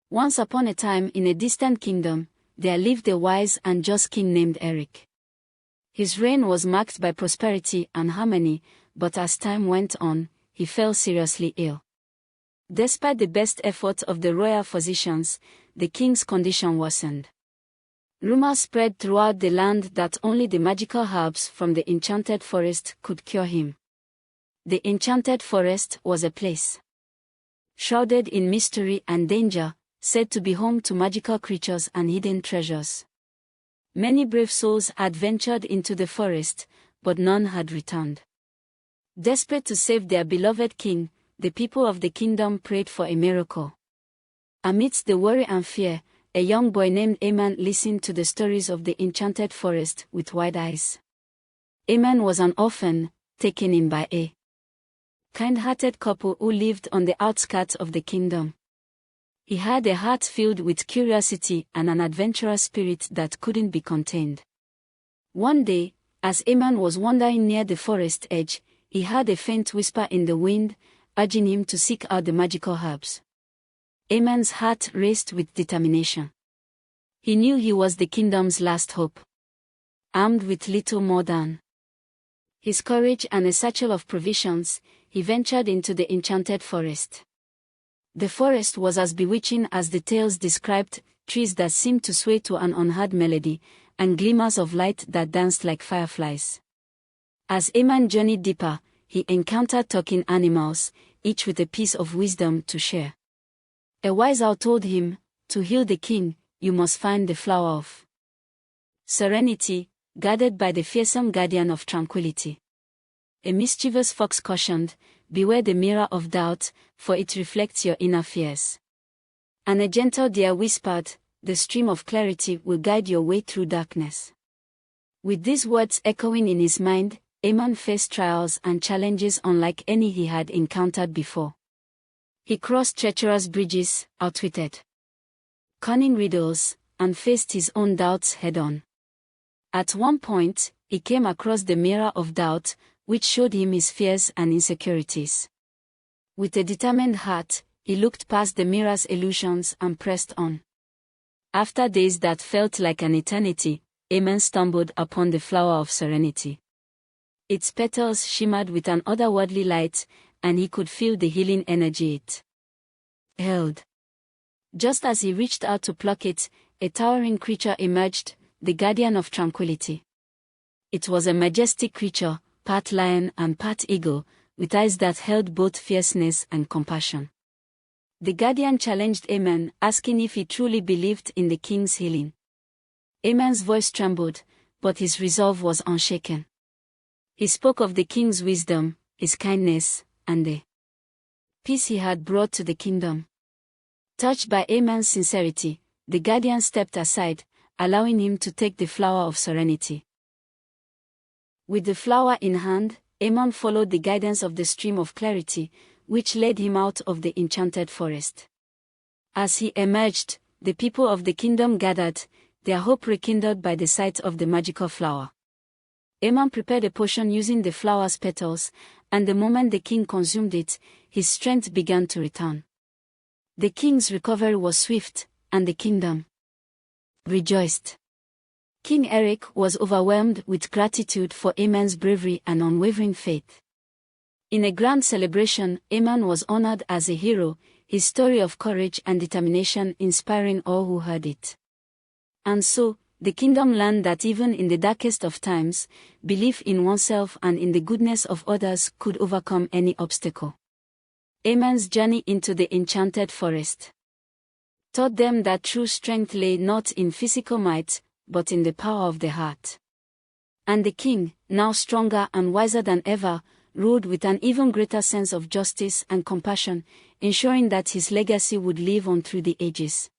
Once upon a time in a distant kingdom, there lived a wise and just king named Eric. His reign was marked by prosperity and harmony, but as time went on, he fell seriously ill. Despite the best efforts of the royal physicians, the king's condition worsened. Rumors spread throughout the land that only the magical herbs from the enchanted forest could cure him. The enchanted forest was a place shrouded in mystery and danger, said to be home to magical creatures and hidden treasures. Many brave souls had ventured into the forest, but none had returned. Desperate to save their beloved king, the people of the kingdom prayed for a miracle. Amidst the worry and fear, a young boy named Aman listened to the stories of the enchanted forest with wide eyes. Aman was an orphan, taken in by a kind-hearted couple who lived on the outskirts of the kingdom. He had a heart filled with curiosity and an adventurous spirit that couldn't be contained. One day, as Aman was wandering near the forest edge, he heard a faint whisper in the wind, urging him to seek out the magical herbs. Aman's heart raced with determination. He knew he was the kingdom's last hope. Armed with little more than his courage and a satchel of provisions, he ventured into the enchanted forest. The forest was as bewitching as the tales described, trees that seemed to sway to an unheard melody, and glimmers of light that danced like fireflies. As Aman journeyed deeper, he encountered talking animals, each with a piece of wisdom to share. A wise owl told him, "To heal the king, you must find the flower of serenity, guarded by the fearsome guardian of tranquility." A mischievous fox cautioned, "Beware the mirror of doubt, for it reflects your inner fears." And a gentle deer whispered, "The stream of clarity will guide your way through darkness." With these words echoing in his mind, Aman faced trials and challenges unlike any he had encountered before. He crossed treacherous bridges, outwitted cunning riddles, and faced his own doubts head-on. At one point, he came across the mirror of doubt, which showed him his fears and insecurities. With a determined heart, he looked past the mirror's illusions and pressed on. After days that felt like an eternity, Aman stumbled upon the flower of serenity. Its petals shimmered with an otherworldly light, and he could feel the healing energy it held. Just as he reached out to pluck it, a towering creature emerged, the guardian of tranquility. It was a majestic creature, part lion and part eagle, with eyes that held both fierceness and compassion. The guardian challenged Aman, asking if he truly believed in the king's healing. Aman's voice trembled, but his resolve was unshaken. He spoke of the king's wisdom, his kindness, and the peace he had brought to the kingdom. Touched by Aman's sincerity, the guardian stepped aside, allowing him to take the flower of serenity. With the flower in hand, Aman followed the guidance of the stream of clarity, which led him out of the enchanted forest. As he emerged, the people of the kingdom gathered, their hope rekindled by the sight of the magical flower. Aman prepared a potion using the flower's petals, and the moment the king consumed it, his strength began to return. The king's recovery was swift, and the kingdom rejoiced. King Eric was overwhelmed with gratitude for Aman's bravery and unwavering faith. In a grand celebration, Aman was honored as a hero, his story of courage and determination inspiring all who heard it. And so, the kingdom learned that even in the darkest of times, belief in oneself and in the goodness of others could overcome any obstacle. Aman's journey into the enchanted forest taught them that true strength lay not in physical might, but in the power of the heart. And the king, now stronger and wiser than ever, ruled with an even greater sense of justice and compassion, ensuring that his legacy would live on through the ages.